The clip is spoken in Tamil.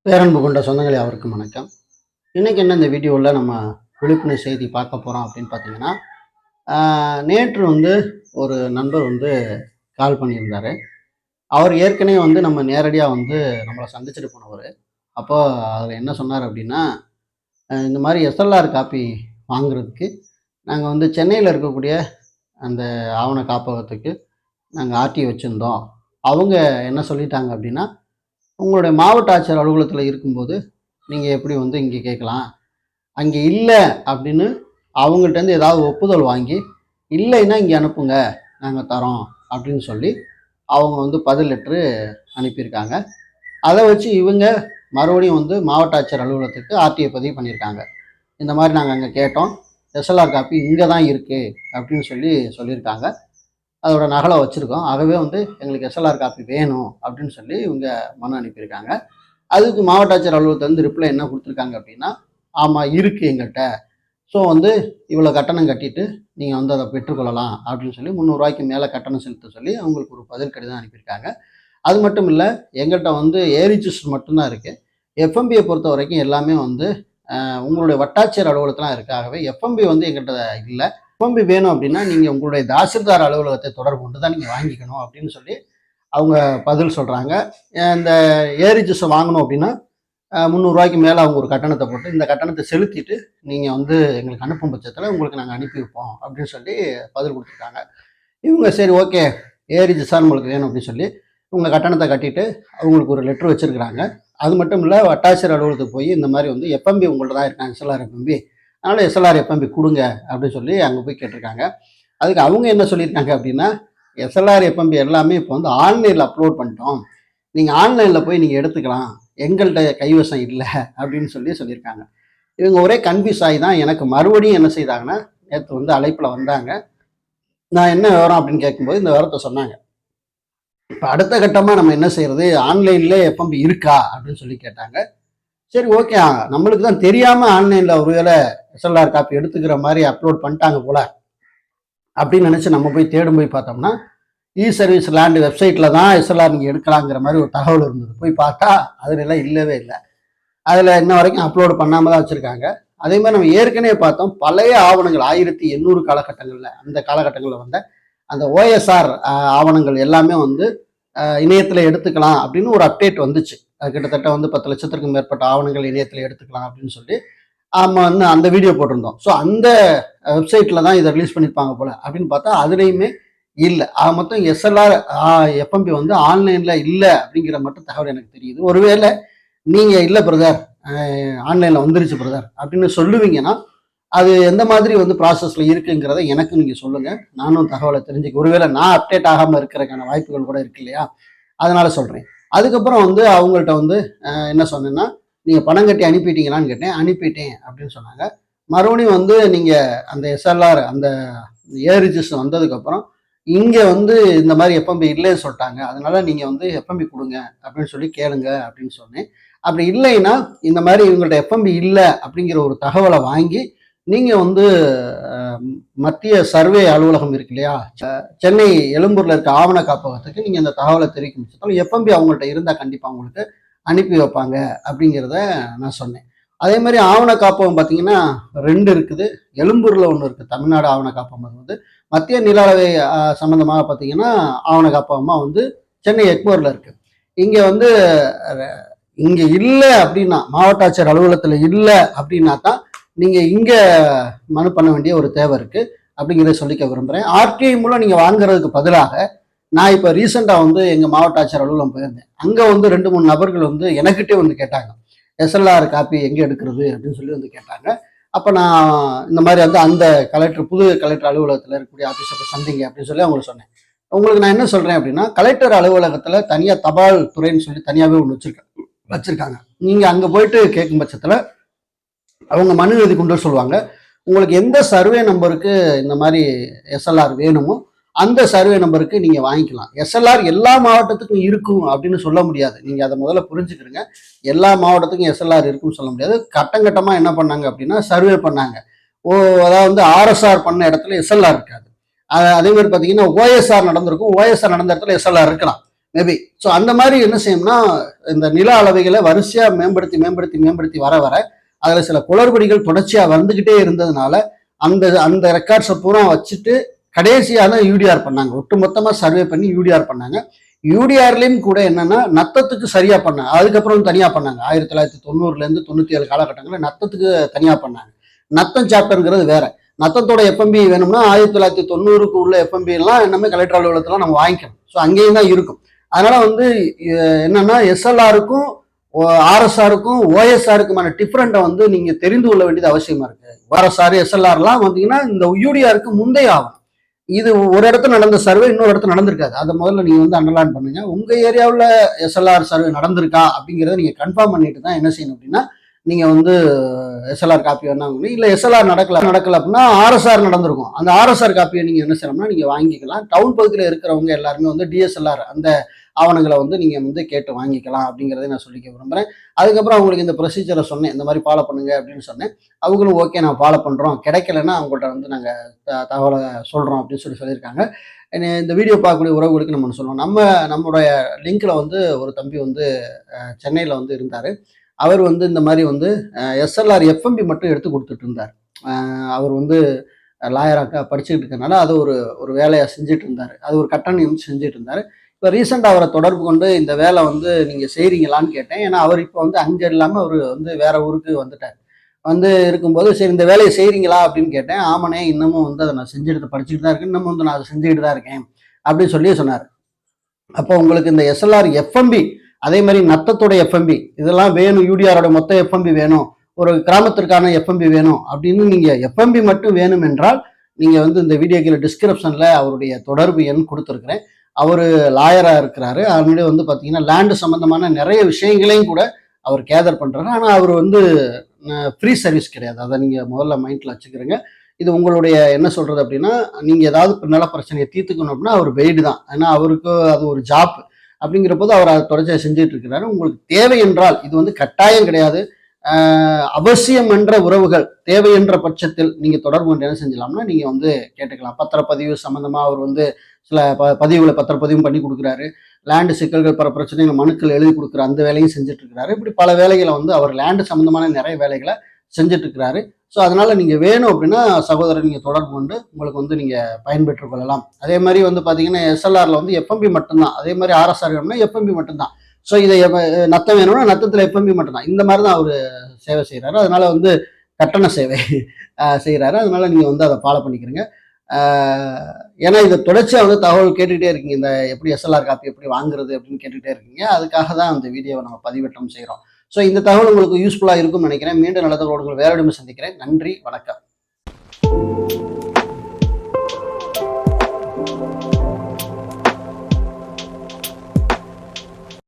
பேரன்பு கொண்ட சொந்தங்களே அவருக்கும் வணக்கம். இன்றைக்கி என்ன இந்த வீடியோவில் நம்ம விழிப்புணர்வு செய்தி பார்க்க போகிறோம் அப்படின்னு பார்த்தீங்கன்னா, நேற்று ஒரு நண்பர் கால் பண்ணியிருந்தார். அவர் ஏற்கனவே நம்ம நேரடியாக நம்மளை சந்திச்சுட்டு போனவர். அப்போ அதில் என்ன சொன்னார் அப்படின்னா, இந்த மாதிரி எஸ்எல்ஆர் காப்பி வாங்குறதுக்கு நாங்கள் சென்னையில் இருக்கக்கூடிய அந்த ஆவண காப்பகத்துக்கு நாங்கள் ஆர்டி வச்சுருந்தோம். அவங்க என்ன சொல்லிட்டாங்க அப்படின்னா, உங்களுடைய மாவட்ட ஆட்சியர் அலுவலகத்தில் இருக்கும்போது நீங்கள் எப்படி இங்கே கேட்கலாம், அங்கே இல்லை அப்படின்னு அவங்கள்ட்டேருந்து ஏதாவது ஒப்புதல் வாங்கி, இல்லைன்னா இங்கே அனுப்புங்க நாங்கள் தரோம் அப்படின்னு சொல்லி அவங்க பதில் லெட்ரு அனுப்பியிருக்காங்க. அதை வச்சு இவங்க மறுபடியும் மாவட்ட ஆட்சியர் அலுவலகத்துக்கு ஆர்டிஐ பதிவு பண்ணியிருக்காங்க. இந்த மாதிரி நாங்கள் அங்கே கேட்டோம், எஸ்எல்ஆர் காப்பி இங்கே தான் இருக்குது அப்படின்னு சொல்லியிருக்காங்க. அதோட நகலை வச்சுருக்கோம். ஆகவே எங்களுக்கு எஸ்எல்ஆர் காப்பி வேணும் அப்படின்னு சொல்லி இவங்க மனு அனுப்பியிருக்காங்க. அதுக்கு மாவட்ட ஆட்சியர் அலுவலகத்தில் ரிப்ளை என்ன கொடுத்துருக்காங்க அப்படின்னா, ஆமாம் இருக்குது எங்கள்கிட்ட. ஸோ இவ்வளோ கட்டணம் கட்டிட்டு நீங்கள் அதை பெற்றுக்கொள்ளலாம் அப்படின்னு சொல்லி ரூ. 300 மேலே கட்டணம் செலுத்த சொல்லி அவங்களுக்கு ஒரு பதில் கடிதம் அனுப்பியிருக்காங்க. அது மட்டும் இல்லை, எங்கள்கிட்ட ஏரிஜிஸ்டர் மட்டும்தான் இருக்குது. எஃப்எம்பியை பொறுத்த வரைக்கும் எல்லாமே உங்களுடைய வட்டாட்சியர் அலுவலகத்தில் இருக்குது. ஆகவே எஃப்எம்பி எங்கள்கிட்ட இல்லை. எஃப்எம்பி வேணும் அப்படின்னா நீங்கள் உங்களுடைய தாசில்தார் அலுவலகத்தை தொடர்பு கொண்டு தான் நீங்கள் வாங்கிக்கணும் அப்படின்னு சொல்லி அவங்க பதில் சொல்கிறாங்க. இந்த ஏரிஜிஸ்டர் வாங்கணும் அப்படின்னா ரூ. 300 மேலே அவங்க ஒரு கட்டணத்தை போட்டு இந்த கட்டணத்தை செலுத்திட்டு நீங்கள் எங்களுக்கு அனுப்பும் பட்சத்தில் உங்களுக்கு நாங்கள் அனுப்பி வைப்போம் அப்படின்னு சொல்லி பதில் கொடுத்துருக்காங்க. இவங்க சரி ஓகே ஏரிஜிஸ்டர் நம்மளுக்கு வேணும் அப்படின்னு சொல்லி இவங்க கட்டணத்தை கட்டிட்டு அவங்களுக்கு ஒரு லெட்ரு வச்சுருக்குறாங்க. அது மட்டும் இல்லை, வட்டாட்சியர் அலுவலகத்துக்கு போய் இந்த மாதிரி எஃப்எம்பி உங்கள்ட்ட தான் இருக்காங்க, எஸ்எல்ஆர் எஃப்எம்பி, அதனால் எஸ்எல்ஆர் எஃப்எம்பி கொடுங்க அப்படின்னு சொல்லி அங்கே போய் கேட்டிருக்காங்க. அதுக்கு அவங்க என்ன சொல்லியிருக்காங்க அப்படின்னா, எஸ்எல்ஆர் எஃப்எம்பி எல்லாமே இப்போ ஆன்லைனில் அப்லோட் பண்ணிட்டோம், நீங்கள் ஆன்லைனில் போய் நீங்கள் எடுத்துக்கலாம், எங்கள்கிட்ட கைவசம் இல்லை அப்படின்னு சொல்லியிருக்காங்க. இவங்க ஒரே கன்ஃபியூஸ் ஆகி தான் எனக்கு மறுபடியும் என்ன செய்தாங்கன்னா, நேற்று அழைப்பில் வந்தாங்க. நான் என்ன விவரம் அப்படின்னு கேட்கும்போது இந்த விவரத்தை சொன்னாங்க. இப்போ அடுத்த கட்டமாக நம்ம என்ன செய்கிறது, ஆன்லைனில் எஃப்எம்பி இருக்கா அப்படின்னு சொல்லி கேட்டாங்க. சரி ஓகே, நம்மளுக்கு தான் தெரியாமல் ஆன்லைனில் ஒருவேளை எஸ்எல்ஆர் காப்பி எடுத்துக்கிற மாதிரி அப்லோட் பண்ணிட்டாங்க போல அப்படின்னு நினச்சி நம்ம போய் தேடும் போய் பார்த்தோம்னா, இ சர்வீஸ் லேண்டு வெப்சைட்டில் தான் எஸ்எல்ஆர் நீங்கள் எடுக்கலாங்கிற மாதிரி ஒரு தகவல் இருந்தது. போய் பார்த்தா அதுலலாம் இல்லவே இல்லை. அதில் இன்ன வரைக்கும் அப்லோடு பண்ணாமல் தான் வச்சுருக்காங்க. அதே மாதிரி நம்ம ஏற்கனவே பார்த்தோம், பழைய ஆவணங்கள் 1800 காலகட்டங்களில், அந்த காலகட்டங்களில் அந்த ஓஎஸ்ஆர் ஆவணங்கள் எல்லாமே இணையத்தில் எடுத்துக்கலாம் அப்படின்னு ஒரு அப்டேட் வந்துச்சு. அது கிட்டத்தட்ட 10 லட்சத்திற்கும் மேற்பட்ட ஆவணங்கள் இணையத்தில் எடுத்துக்கலாம் அப்படின்னு சொல்லி அந்த வீடியோ போட்டிருந்தோம். ஸோ அந்த வெப்சைட்டில் தான் இதை ரிலீஸ் பண்ணியிருப்பாங்க போல அப்படின்னு பார்த்தா அதுலேயுமே இல்லை. மொத்தம் எஸ்எல்ஆர் எஃப்எம்பி ஆன்லைனில் இல்லை அப்படிங்கிற மட்டும் தகவல் எனக்கு தெரியுது. ஒருவேளை நீங்கள் இல்லை பிரதர், ஆன்லைனில் வந்துருச்சு பிரதர் அப்படின்னு சொல்லுவீங்கன்னா அது எந்த மாதிரி ப்ராசஸில் இருக்குங்கிறத எனக்கு நீங்கள் சொல்லுங்கள், நானும் தகவலை தெரிஞ்சுக்க. ஒருவேளை நான் அப்டேட் ஆகாமல் இருக்கிறதுக்கான வாய்ப்புகள் கூட இருக்கு இல்லையா, அதனால் சொல்கிறேன். அதுக்கப்புறம் அவங்கள்ட்ட என்ன சொன்னேன்னா, நீங்கள் பணம் கட்டி அனுப்பிட்டீங்களான்னு கேட்டேன். அனுப்பிட்டேன் அப்படின்னு சொன்னாங்க. மறுபடியும் நீங்கள் அந்த எஸ்எல்ஆர் அந்த ஏரிஜிஸ்டர் வந்ததுக்கப்புறம் இங்கே இந்த மாதிரி எஃப்எம்பி இல்லைன்னு சொல்லிட்டாங்க, அதனால் நீங்கள் எஃப்எம்பி கொடுங்க அப்படின்னு சொல்லி கேளுங்க அப்படின்னு சொன்னேன். அப்படி இல்லைன்னா இந்த மாதிரி இவங்கள்ட்ட எஃப்எம்பி இல்லை அப்படிங்கிற ஒரு தகவலை வாங்கி நீங்கள் மத்திய சர்வே அலுவலகம் இருக்கு இல்லையா, சென்னை எழும்பூரில் இருக்க ஆவண காப்பகத்துக்கு நீங்கள் இந்த தகவலை தெரிவிக்கும் பட்சத்தில் எஃப்எம்பி அவங்கள்ட்ட இருந்தால் கண்டிப்பாக உங்களுக்கு அனுப்பி வைப்பாங்க அப்படிங்கிறத நான் சொன்னேன். அதே மாதிரி ஆவண காப்பகம் பார்த்தீங்கன்னா 2 இருக்குது. எழும்பூரில் ஒன்று இருக்குது, தமிழ்நாடு ஆவண காப்பகம். அது மத்திய நில அளவை சம்மந்தமாக பார்த்தீங்கன்னா ஆவண காப்பகமாக சென்னை எக்மோரில் இருக்குது. இங்கே இங்கே இல்லை அப்படின்னா, மாவட்ட ஆட்சியர் அலுவலகத்தில் இல்லை அப்படின்னா தான் நீங்கள் இங்கே மனு பண்ண வேண்டிய ஒரு தேவை இருக்குது அப்படிங்கிறத சொல்லிக்க விரும்புகிறேன். ஆர்டிஐ மூலம் நீங்கள் வாங்குறதுக்கு பதிலாக நான் இப்போ ரீசெண்டாக எங்கள் மாவட்ட ஆட்சியர் அலுவலகம் போயிருந்தேன். அங்கே 2-3 நபர்கள் எனக்கிட்டே கேட்டாங்க, எஸ்எல்ஆர் காப்பி எங்கே எடுக்கிறது அப்படின்னு சொல்லி கேட்டாங்க. அப்போ நான் இந்த மாதிரி அந்த கலெக்டர், புது கலெக்டர் அலுவலகத்தில் இருக்கக்கூடிய ஆஃபீஸரை சந்திங்க அப்படின்னு சொல்லி அவங்களுக்கு சொன்னேன். உங்களுக்கு நான் என்ன சொல்கிறேன் அப்படின்னா, கலெக்டர் அலுவலகத்தில் தனியாக தபால் துறைன்னு சொல்லி தனியாகவே ஒன்று வச்சுருக்காங்க. நீங்கள் அங்கே போயிட்டு கேட்கும் பட்சத்தில் அவங்க மனு எழுதி கொண்டு சொல்லுவாங்க, உங்களுக்கு எந்த சர்வே நம்பருக்கு இந்த மாதிரி எஸ்எல்ஆர் வேணுமோ அந்த சர்வே நம்பருக்கு நீங்கள் வாங்கிக்கலாம். எஸ்எல்ஆர் எல்லா மாவட்டத்துக்கும் இருக்கும் அப்படின்னு சொல்ல முடியாது. நீங்கள் அதை முதல்ல புரிஞ்சுக்கிறீங்க. எல்லா மாவட்டத்துக்கும் எஸ்எல்ஆர் இருக்குன்னு சொல்ல முடியாது. கட்டங்கட்டமாக என்ன பண்ணாங்க அப்படின்னா சர்வே பண்ணாங்க. அதாவது ஆர்எஸ்ஆர் பண்ண இடத்துல எஸ்எல்ஆர் இருக்காது. அதே மாதிரி பார்த்தீங்கன்னா ஓஎஸ்ஆர் நடந்திருக்கும், ஓஎஸ்ஆர் நடந்த இடத்துல எஸ்எல்ஆர் இருக்கலாம். மேபி. ஸோ அந்த மாதிரி என்ன செய்யணும்னா, இந்த நில அளவைகளை வரிசையா மேம்படுத்தி மேம்படுத்தி மேம்படுத்தி வர வர அதில் சில குளறுபடிகள் தொடர்ச்சியாக வந்துகிட்டே இருந்ததுனால அந்த அந்த ரெக்கார்ட்ஸை பூரா வச்சுட்டு கடைசியாக தான் யூடிஆர் பண்ணாங்க. ஒட்டு மொத்தமாக சர்வே பண்ணி யூடிஆர் பண்ணாங்க. யூடிஆர்லேயும் கூட என்னன்னா நத்தத்துக்கு சரியா பண்ணாங்க. அதுக்கப்புறம் தனியாக பண்ணாங்க. 1990லேருந்து 97 காலகட்டங்களில் நத்தத்துக்கு தனியாக பண்ணாங்க. நத்தம் சாப்டருங்கிறது வேற. நத்தத்தோட எஃப்எம்பி வேணும்னா 1990க்கு உள்ள எஃப்எம்பி எல்லாம் என்னமே கலெக்டர் அலுவலகத்துல நம்ம வாங்கிக்கணும். ஸோ அங்கேயும் தான் இருக்கும். அதனால வந்து என்னன்னா எஸ்எல்ஆருக்கும் ஆர்எஸ்ஆருக்கும் ஓஎஸ்ஆருக்குமான டிஃபரெண்ட்டை வந்து நீங்க தெரிந்து கொள்ள வேண்டியது அவசியமா இருக்கு. ஆர்எஸ்ஆர் எஸ்எல்ஆர்லாம் வந்தீங்கன்னா இந்த யூடிஆருக்கு முந்தைய ஆகும். இது ஒரு இடத்துல நடந்த சர்வே இன்னொரு இடத்துல நடந்திருக்காது. அதை முதல்ல நீங்க வந்து அண்டர்லைன் பண்ணுங்க. உங்க ஏரியாவில் எஸ்எல்ஆர் சர்வே நடந்திருக்கா அப்படிங்கிறத நீங்க கன்ஃபார்ம் பண்ணிட்டு தான் என்ன செய்யணும் அப்படின்னா நீங்க வந்து எஸ்எல்ஆர் காப்பி வேணாங்க. இல்ல எஸ்எல்ஆர் நடக்கல அப்படின்னா ஆர்எஸ்ஆர் நடந்திருக்கும். அந்த ஆர்எஸ்ஆர் காப்பியை நீங்க என்ன செய்யணும்னா நீங்க வாங்கிக்கலாம். டவுன் பகுதியில் இருக்கிறவங்க எல்லாருமே வந்து டிஎஸ்எல்ஆர் அந்த ஆவணங்களை வந்து நீங்க வந்து கேட்டு வாங்கிக்கலாம் அப்படிங்கிறத நான் சொல்லிக்க விரும்புறேன். அதுக்கப்புறம் அவங்களுக்கு இந்த ப்ரொசீஜரை சொன்னேன், இந்த மாதிரி ஃபாலோ பண்ணுங்க அப்படின்னு சொன்னேன். அவங்களும் ஓகே நான் ஃபாலோ பண்றோம், கிடைக்கலன்னா அவங்கள்ட்ட வந்து நாங்க தகவலை சொல்றோம் அப்படின்னு சொல்லியிருக்காங்க. இந்த வீடியோ பார்க்கக்கூடிய உறவுகளுக்கு நம்ம சொல்லணும், நம்மளுடைய லிங்க்ல வந்து ஒரு தம்பி வந்து சென்னையில் வந்து இருந்தார். அவர் வந்து இந்த மாதிரி வந்து எஸ்எல்ஆர் எஃப்எம்பி மட்டும் எடுத்து கொடுத்துட்டு இருந்தார். அவர் வந்து லாயராக படிச்சுக்கிட்டு இருக்கனால அதை ஒரு வேலையாக செஞ்சுட்டு இருந்தார். அது ஒரு கட்டணம் வந்து செஞ்சுட்டு இருந்தார். இப்போ ரீசெண்டாக அவரை தொடர்பு கொண்டு இந்த வேலை வந்து நீங்கள் செய்கிறீங்களான்னு கேட்டேன். ஏன்னா அவர் இப்போ வந்து அங்கே இல்லாமல் அவர் வந்து வேற ஊருக்கு வந்துட்டார். வந்து இருக்கும்போது சரி இந்த வேலையை செய்கிறீங்களா அப்படின்னு கேட்டேன். ஆமாண்ணே, இன்னமும் வந்து அதை நான் செஞ்சுட்டு படிச்சுட்டு தான் இருக்கேன், இன்னமும் வந்து நான் அதை செஞ்சுக்கிட்டு தான் இருக்கேன் அப்படின்னு சொல்லி சொன்னார். அப்போ உங்களுக்கு இந்த எஸ்எல்ஆர் எஃப்எம்பி அதே மாதிரி நத்தத்தோட எஃப்எம்பி இதெல்லாம் வேணும், யூடிஆரோட மொத்த எஃப்எம்பி வேணும், ஒரு கிராமத்திற்கான எஃப்எம்பி வேணும் அப்படின்னு நீங்க எஃப்எம்பி மட்டும் வேணும் என்றால் நீங்க வந்து இந்த வீடியோ கீழே டிஸ்கிரிப்ஷன்ல அவருடைய தொடர்பு எண் கொடுத்துருக்கிறேன். அவரு லாயரா இருக்கிறாரு. அதனுடைய வந்து பாத்தீங்கன்னா லேண்டு சம்பந்தமான நிறைய விஷயங்களையும் கூட அவர் கேதர் பண்றாரு. ஆனா அவர் வந்து ஃப்ரீ சர்வீஸ் கிடையாது. அதை நீங்க முதல்ல மைண்ட்ல வச்சுக்கிறீங்க. இது உங்களுடைய என்ன சொல்றது அப்படின்னா நீங்க ஏதாவது நில பிரச்சனையை தீர்த்துக்கணும் அப்படின்னா அவர் பெய்டு தான். ஏன்னா அவருக்கு அது ஒரு ஜாப் அப்படிங்கிற போது அவர் அதை தொடர்ச்சியாக செஞ்சுட்டு இருக்கிறாரு. உங்களுக்கு தேவை என்றால் இது வந்து கட்டாயம் கிடையாது, அவசியம் என்ற உறவுகள் தேவை என்ற பட்சத்தில் நீங்க தொடர்பு கொண்டு என்ன செஞ்சலாம்னா நீங்க வந்து கேட்டுக்கலாம். பத்திரப்பதிவு சம்பந்தமா அவர் வந்து சில பதிவுகளை பத்திரப்பதிவும் பண்ணி கொடுக்குறாரு. லேண்டு சிக்கல்கள் பல பிரச்சனைகள் மனுக்கள் எழுதி கொடுக்குற அந்த வேலையும் செஞ்சுட்டு இருக்கிறாரு. இப்படி பல வேலைகளை வந்து அவர் லேண்டு சம்பந்தமான நிறைய வேலைகளை செஞ்சுட்டு இருக்கிறாரு. ஸோ அதனால நீங்க வேணும் அப்படின்னா சகோதரர் நீங்க தொடர்பு கொண்டு உங்களுக்கு வந்து நீங்க பயன்பெற்றுக் கொள்ளலாம். அதே மாதிரி வந்து பாத்தீங்கன்னா எஸ்எல்ஆர்ல வந்து எஃப்எம்பி மட்டும்தான், அதே மாதிரி ஆர்எஸ்ஆர் வேணும்னா எஃப்எம்பி மட்டும்தான். ஸோ இதை நத்தம் வேணும்னா நத்தத்துல எஃப்எம்பி மட்டும்தான். இந்த மாதிரி தான் அவரு சேவை செய்யறாரு. அதனால வந்து கட்டண சேவை செய்யறாரு. அதனால நீங்க வந்து அதை ஃபாலோ பண்ணிக்கிறீங்க. ஏன்னா இதை தொடர்ச்சியா வந்து தகவல் கேட்டுக்கிட்டே இருக்கீங்க, இந்த எப்படி எஸ்எல்ஆர் காப்பி எப்படி வாங்குறது அப்படின்னு கேட்டுக்கிட்டே இருக்கீங்க. அதுக்காக தான் அந்த வீடியோவை நம்ம பதிவேற்றம் செய்யறோம். ஸோ இந்த தகவல் உங்களுக்கு யூஸ்ஃபுல்லாக இருக்கும்னு நினைக்கிறேன். மீண்டும் நல்ல தகவல்கள் வேற இடமே சந்திக்கிறேன். நன்றி, வணக்கம்.